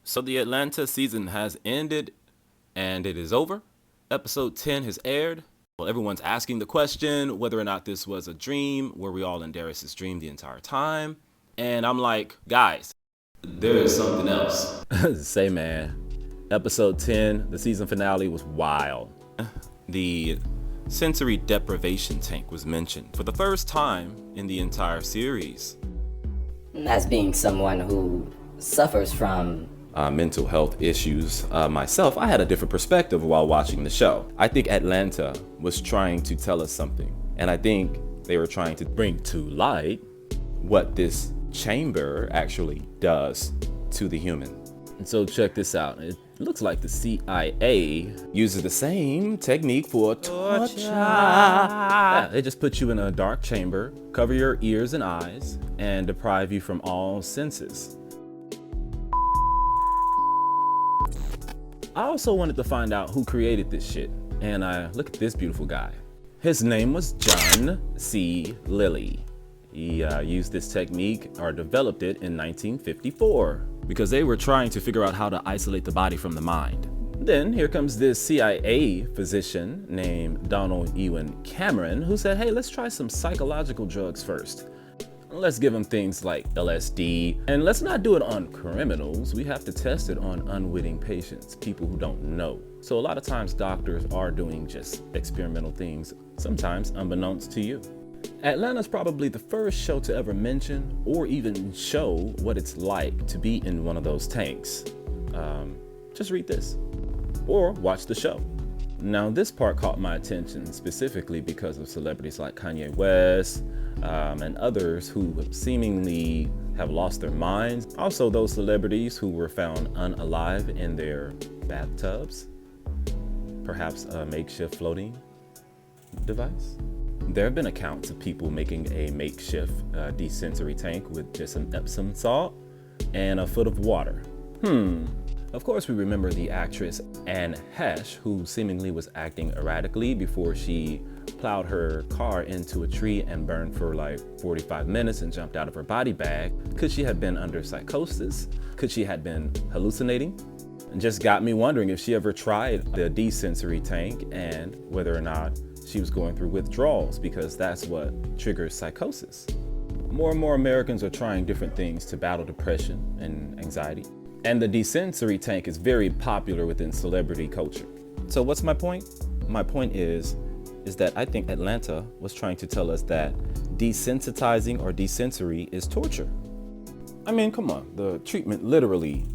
So the Atlanta season has ended and it is over. Episode 10 has aired. Well, everyone's asking the question whether or not this was a dream. Were we all in Darius's dream the entire time? And I'm like, guys, there is something else. Say, man, episode 10, the season finale was wild. The sensory deprivation tank was mentioned for the first time in the entire series. As being someone who suffers from mental health issues myself, I had a different perspective while watching the show. I think Atlanta was trying to tell us something, and I think they were trying to bring to light what this chamber actually does to the human. And so check this out. It looks like the CIA uses the same technique for torture. Yeah, they just put you in a dark chamber, cover your ears and eyes, and deprive you from all senses. I also wanted to find out who created this shit, and look at this beautiful guy. His name was John C. Lilly. He used this technique or developed it in 1954 because they were trying to figure out how to isolate the body from the mind. Then here comes this CIA physician named Donald Ewan Cameron who said, hey, let's try some psychological drugs first. Let's give them things like LSD, and let's not do it on criminals. We have to test it on unwitting patients, people who don't know. So a lot of times doctors are doing just experimental things, sometimes unbeknownst to you. Atlanta's probably the first show to ever mention or even show what it's like to be in one of those tanks. Just read this or watch the show. Now this part caught my attention specifically because of celebrities like Kanye West, and others who seemingly have lost their minds. Also those celebrities who were found unalive in their bathtubs, perhaps a makeshift floating device. There have been accounts of people making a makeshift DeSensory tank with just some Epsom salt and a foot of water. Of course, we remember the actress Anne Hesh, who seemingly was acting erratically before she plowed her car into a tree and burned for like 45 minutes and jumped out of her body bag. Could she have been under psychosis? Could she have been hallucinating? It just got me wondering if she ever tried the DeSensory tank and whether or not she was going through withdrawals, because that's what triggers psychosis. More and more Americans are trying different things to battle depression and anxiety. And the DeSensory tank is very popular within celebrity culture. So what's my point? My point is that I think Atlanta was trying to tell us that desensitizing or desensory is torture. I mean, come on, the treatment literally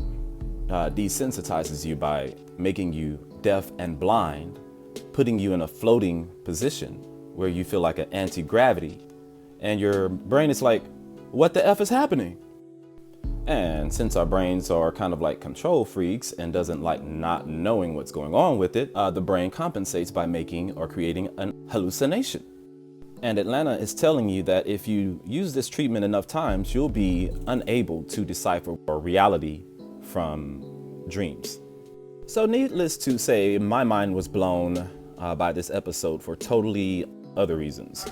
desensitizes you by making you deaf and blind, putting you in a floating position where you feel like an anti-gravity, and your brain is like, what the F is happening? And since our brains are kind of like control freaks and doesn't like not knowing what's going on with it, the brain compensates by making or creating an hallucination. And Atlanta is telling you that if you use this treatment enough times, you'll be unable to decipher reality from dreams. So needless to say, my mind was blown by this episode for totally other reasons.